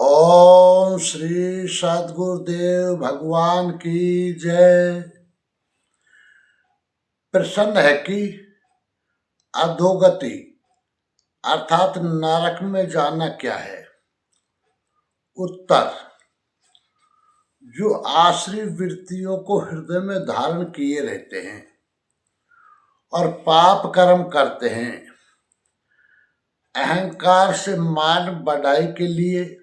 ओम श्री सद्गुरुदेव भगवान की जय। प्रश्न है कि अधोगति अर्थात नरक में जाना क्या है। उत्तर, जो आश्री वृत्तियों को हृदय में धारण किए रहते हैं और पाप कर्म करते हैं, अहंकार से मान बढ़ाई के लिए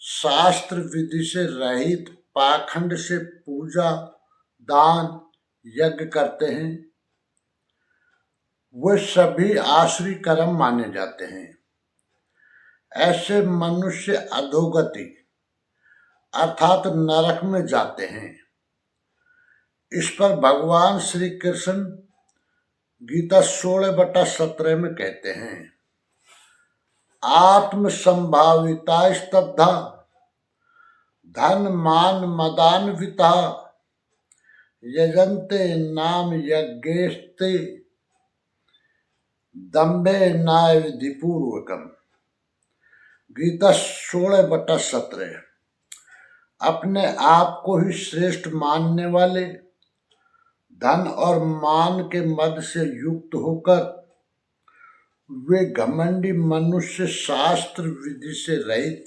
शास्त्र विधि से रहित पाखंड से पूजा दान यज्ञ करते हैं, वे सभी आश्री कर्म माने जाते हैं। ऐसे मनुष्य अधोगति अर्थात नरक में जाते हैं। इस पर भगवान श्री कृष्ण गीता 16/17 में कहते हैं, आत्म संभाविता स्तब्धा धन मान मदान्विता यजन्ते नाम यज्ञेस्ते दम्भे नाय विधिपूर्वकम। गीता 16/17। अपने आप को ही श्रेष्ठ मानने वाले, धन और मान के मद से युक्त होकर वे घमंडी मनुष्य शास्त्र विधि से रहित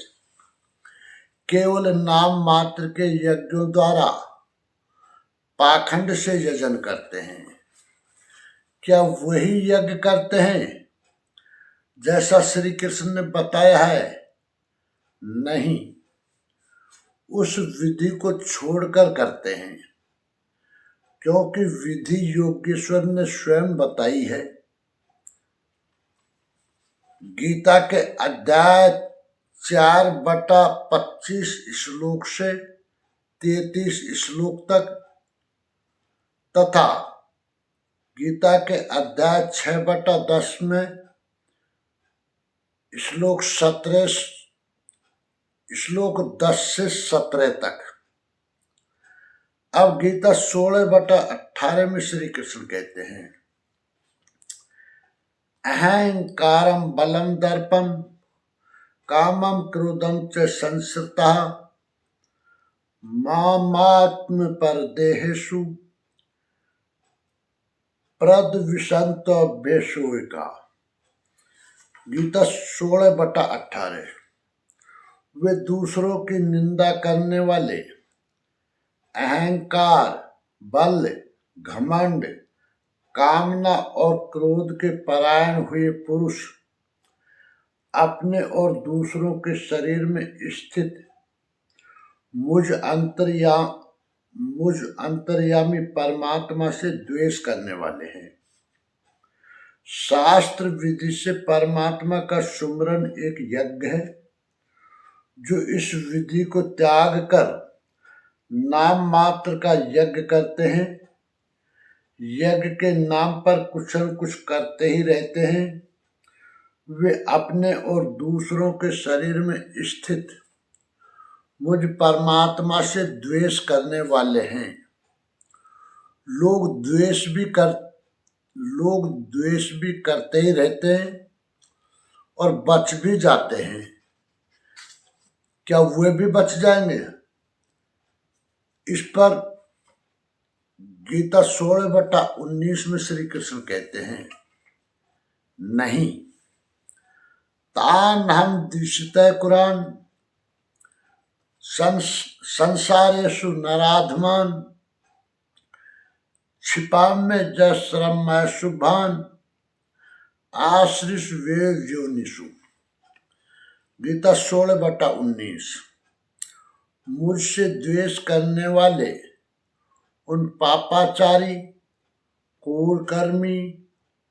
केवल नाम मात्र के यज्ञों द्वारा पाखंड से यजन करते हैं। क्या वही यज्ञ करते हैं जैसा श्री कृष्ण ने बताया है? नहीं, उस विधि को छोड़कर करते हैं, क्योंकि विधि योगेश्वर ने स्वयं बताई है। गीता के अध्याय 4/25 श्लोक से 33 श्लोक तक तथा गीता के अध्याय 6/10 में श्लोक 10 से 17 तक। अब गीता 16/18 में श्री कृष्ण कहते हैं, अहंकारम बलम दर्पम कामम क्रोधम च संसृता मामात्म परदेहेषु प्रद्विषन्तो बेशोका। गीता 16/18। वे दूसरों की निंदा करने वाले, अहंकार, बल, घमंड, कामना और क्रोध के परायण हुए पुरुष अपने और दूसरों के शरीर में स्थित मुझ अंतर्यामी परमात्मा से द्वेष करने वाले हैं। शास्त्र विधि से परमात्मा का सुमरन एक यज्ञ है। जो इस विधि को त्याग कर नाम मात्र का यज्ञ करते हैं, यज्ञ के नाम पर कुछ न कुछ करते ही रहते हैं, वे अपने और दूसरों के शरीर में स्थित मुझ परमात्मा से द्वेष करने वाले हैं। लोग द्वेष भी करते ही रहते हैं और बच भी जाते हैं। क्या वे भी बच जाएंगे? इस पर गीता 16/19 में श्री कृष्ण कहते हैं, नहीं, तान हम दिशते कुरान संसारेषु नराधमान क्षिपाम्य जश्रम शुभान आश्रिष वेद योनिषु। गीता 16/19। मुझसे द्वेष करने वाले उन पापाचारी क्रूरकर्मी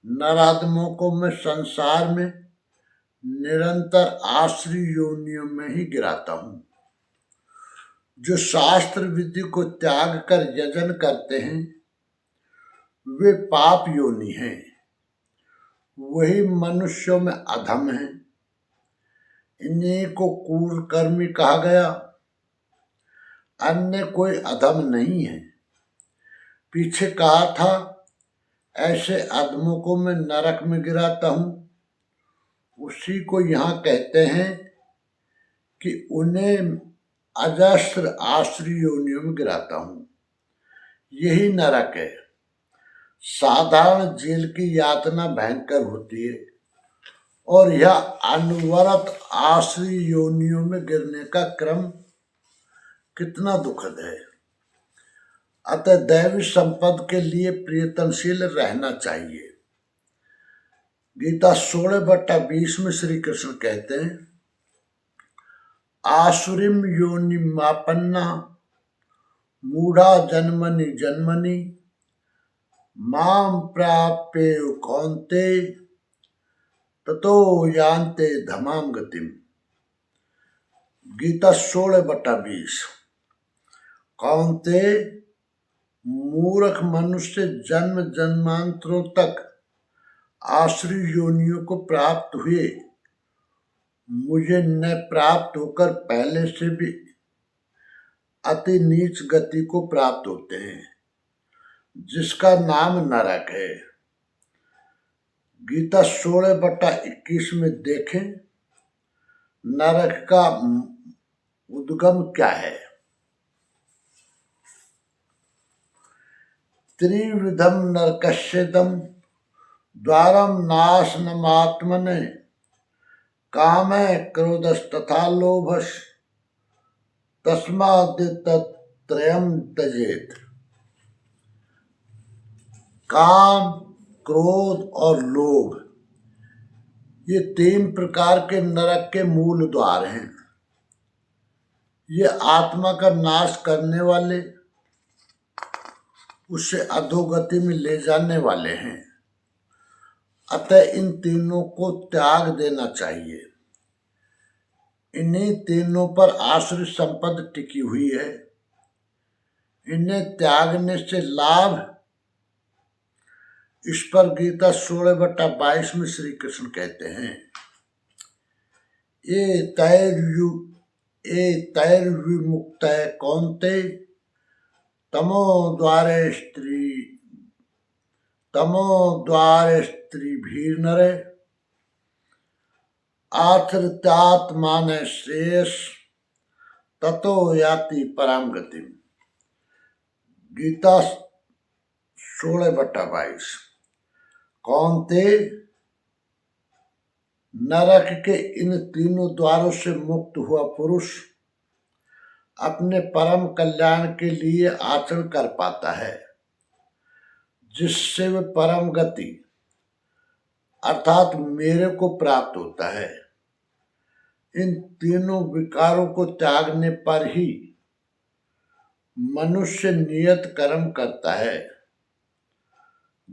नराधमों को मैं संसार में निरंतर आश्री योनियों में ही गिराता हूँ। जो शास्त्र विधि को त्याग कर यजन करते हैं, वे पाप योनि हैं। वही मनुष्यों में अधम हैं। इन्हीं को क्रूरकर्मी कहा गया, अन्य कोई अधम नहीं है। पीछे कहा था, ऐसे अधमों को मैं नरक में गिराता हूँ। उसी को यहाँ कहते हैं कि उन्हें अजस्र आश्री योनियों में गिराता हूं। यही नरक है। साधारण जेल की यातना भयंकर होती है और यह अनवरत आश्री योनियों में गिरने का क्रम कितना दुखद है। अतः दैवी संपद के लिए प्रयत्नशील रहना चाहिए। गीता 16/20 में श्री कृष्ण कहते हैं, आसुरीम योनिमापन्ना मूढ़ा जन्मनि जन्मनि माम प्राप्य कौन्ते ततो यान्ते धमाम गतिम। गीता 16/20। कौन्ते, मूर्ख मनुष्य जन्म जन्मांतरों तक आश्री योनियों को प्राप्त हुए मुझे न प्राप्त होकर पहले से भी अति नीच गति को प्राप्त होते हैं, जिसका नाम नरक है। गीता 16/21 में देखें नरक का उद्गम क्या है। त्रिविधम नरकस्येदं द्वारम नाशनमात्मने कामे क्रोधस्तथा लोभस् तस्मादेतत्त्रयम् त्यजेत्। काम, क्रोध और लोभ ये 3 प्रकार के नरक के मूल द्वार हैं। ये आत्मा का नाश करने वाले, उसे अधोगति में ले जाने वाले हैं। अतः इन तीनों को त्याग देना चाहिए। इन्हीं तीनों पर आश्रित संपद टिकी हुई है। इन्हें त्यागने से लाभ, इस पर गीता 16/22 में श्री कृष्ण कहते हैं, ए तैर्विमुक्त कौन्ते तमो द्वारे स्त्रीभिर्नरे आचरितात्मान श्रेयस ततो याति पराम गतिम। गीता 16/22। कौन्ते, नरक के इन तीनों द्वारों से मुक्त हुआ पुरुष अपने परम कल्याण के लिए आचरण कर पाता है, जिससे वह परम गति अर्थात मेरे को प्राप्त होता है। इन तीनों विकारों को त्यागने पर ही मनुष्य नियत कर्म करता है,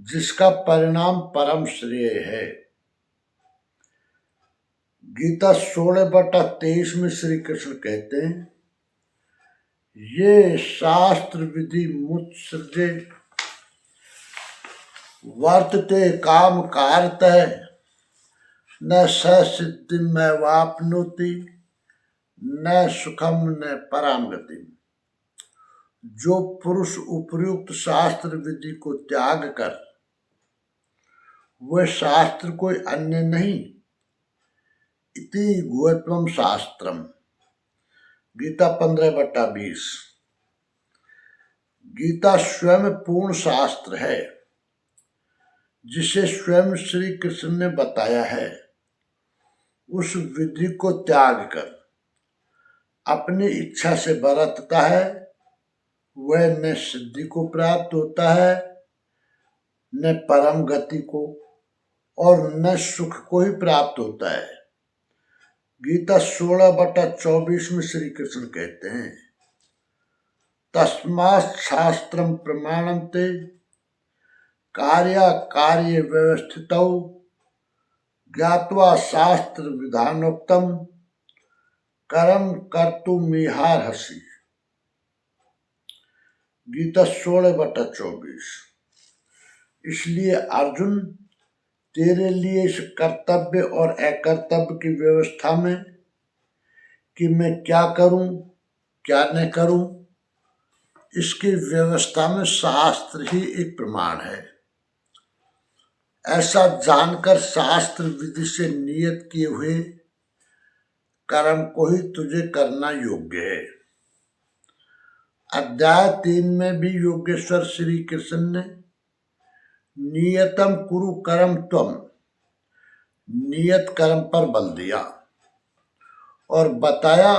जिसका परिणाम परम श्रेय है। गीता 16/23 में श्री कृष्ण कहते हैं, ये शास्त्र विधि मुत्सृजे वर्तते काम कारतः न स सिद्धिमेवाप्नोति न सुखम न पराम गति। जो पुरुष उपर्युक्त शास्त्र विधि को त्याग कर, वह शास्त्र कोई अन्य नहीं, इति गुह्यत्वम शास्त्रम। गीता 15/20। गीता स्वयं पूर्ण शास्त्र है, जिसे स्वयं श्री कृष्ण ने बताया है। उस विधि को त्याग कर अपनी इच्छा से बरतता है, वह न सिद्धि को प्राप्त होता है, न परम गति को, और न सुख को ही प्राप्त होता है। गीता 16/24 में श्री कृष्ण कहते हैं, तस्मात् शास्त्रम प्रमाणन्ते कार्य व्यवस्थितौ ज्ञात्वा शास्त्र विधानोक्तम कर्म कर्तुमिहार्हसि। गीता 16/24। इसलिए अर्जुन, तेरे लिए इस कर्तव्य और अकर्तव्य की व्यवस्था में कि मैं क्या करूं क्या न करूं, इसकी व्यवस्था में शास्त्र ही एक प्रमाण है। ऐसा जानकर शास्त्र विधि से नियत किए हुए कर्म को ही तुझे करना योग्य है। अध्याय 3 में भी योगेश्वर श्री कृष्ण ने नियतम कुरु कर्म त्वम, नियत कर्म पर बल दिया और बताया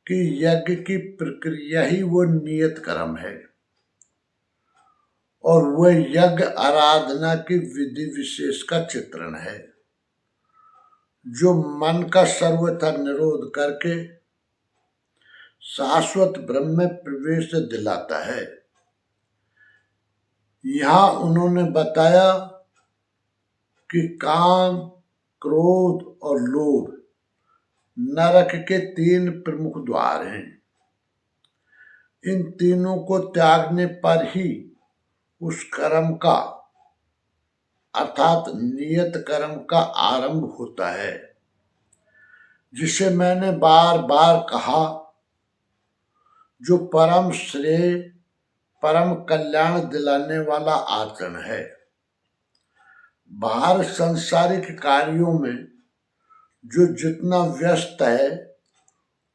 कि यज्ञ की प्रक्रिया ही वो नियत कर्म है और वह यज्ञ आराधना की विधि विशेष का चित्रण है जो मन का सर्वथा निरोध करके शाश्वत ब्रह्म में प्रवेश दिलाता है। यहां उन्होंने बताया कि काम, क्रोध और लोभ नरक के 3 प्रमुख द्वार हैं। इन तीनों को त्यागने पर ही उस कर्म का अर्थात नियत कर्म का आरंभ होता है, जिसे मैंने बार बार कहा, जो परम श्रेय, परम कल्याण दिलाने वाला आचरण है। बाहर सांसारिक कार्यों में जो जितना व्यस्त है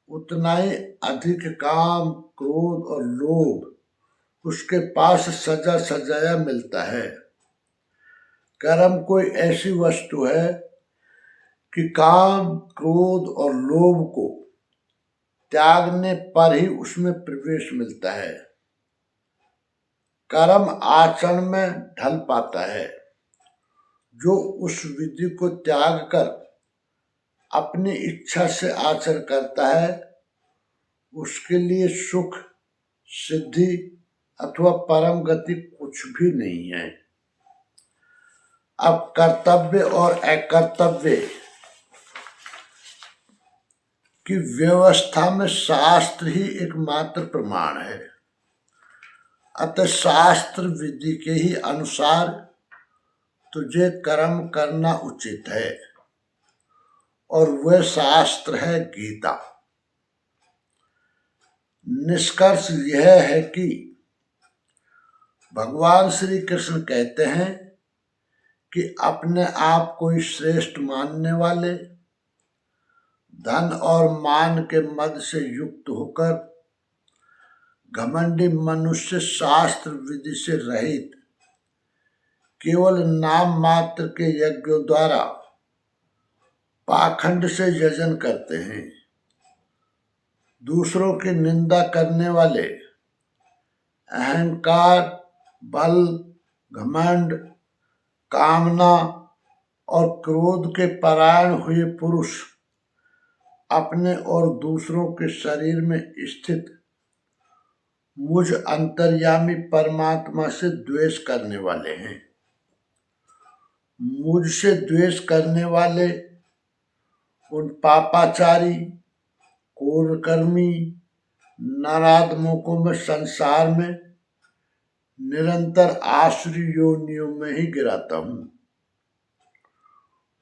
उतना ही अधिक काम, क्रोध और लोभ उसके पास सजा सजाया मिलता है। कर्म कोई ऐसी वस्तु है कि काम, क्रोध और लोभ को त्यागने पर ही उसमें प्रवेश मिलता है। कर्म आचरण में ढल पाता है। जो उस विधि को त्याग कर अपनी इच्छा से आचरण करता है उसके लिए सुख, सिद्धि अथवा परम गति कुछ भी नहीं है। अब कर्तव्य और अकर्तव्य की व्यवस्था में शास्त्र ही एकमात्र प्रमाण है। अतः शास्त्र विधि के ही अनुसार तुझे कर्म करना उचित है और वह शास्त्र है गीता। निष्कर्ष यह है कि भगवान श्री कृष्ण कहते हैं कि अपने आप को ही श्रेष्ठ मानने वाले, धन और मान के मद से युक्त होकर घमंडी मनुष्य शास्त्र विधि से रहित केवल नाम मात्र के यज्ञों द्वारा पाखंड से यजन करते हैं। दूसरों की निंदा करने वाले, अहंकार, बल, घमंड, कामना और क्रोध के परायण हुए पुरुष अपने और दूसरों के शरीर में स्थित मुझ अंतर्यामी परमात्मा से द्वेष करने वाले हैं। मुझसे द्वेष करने वाले उन पापाचारी, क्रूरकर्मी, नराधमों में संसार में निरंतर आसुरी योनियों में ही गिराता हूं।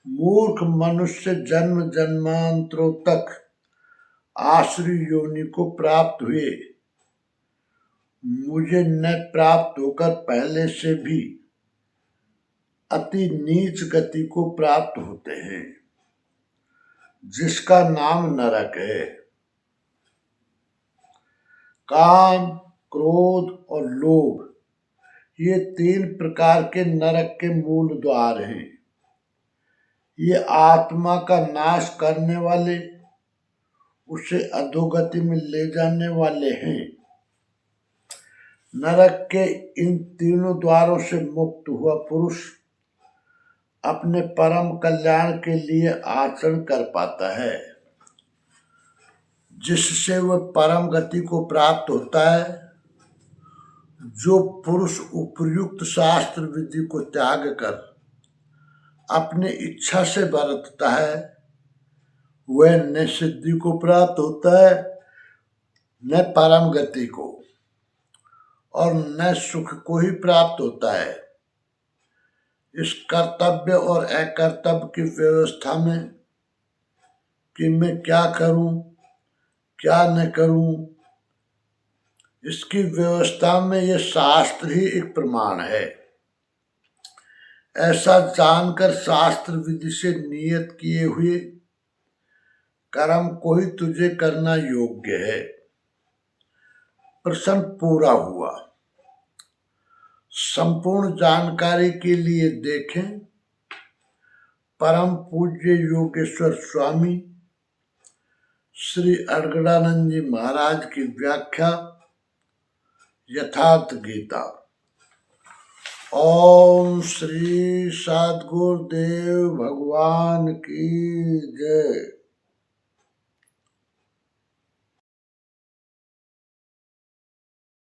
मूर्ख मनुष्य जन्म जन्मांतरों तक आसुरी योनि को प्राप्त हुए मुझे न प्राप्त होकर पहले से भी अति नीच गति को प्राप्त होते हैं, जिसका नाम नरक है। काम, क्रोध और लोभ ये 3 प्रकार के नरक के मूल द्वार हैं। ये आत्मा का नाश करने वाले, उसे अधोगति में ले जाने वाले हैं। नरक के इन तीनों द्वारों से मुक्त हुआ पुरुष अपने परम कल्याण के लिए आचरण कर पाता है, जिससे वह परम गति को प्राप्त होता है। जो पुरुष उपर्युक्त शास्त्र विधि को त्याग कर अपने इच्छा से बरतता है वह न सिद्धि को प्राप्त होता है, न परम गति को, और न सुख को ही प्राप्त होता है। इस कर्तव्य और अकर्तव्य की व्यवस्था में कि मैं क्या करूं, क्या न करूं, इसकी व्यवस्था में यह शास्त्र ही एक प्रमाण है। ऐसा जानकर शास्त्र विधि से नियत किए हुए कर्म को ही तुझे करना योग्य है। प्रश्न पूरा हुआ। संपूर्ण जानकारी के लिए देखें परम पूज्य योगेश्वर स्वामी श्री अड़गड़ानंद जी महाराज की व्याख्या यथार्थ गीता। ओम श्री सद्गुरुदेव भगवान की जय।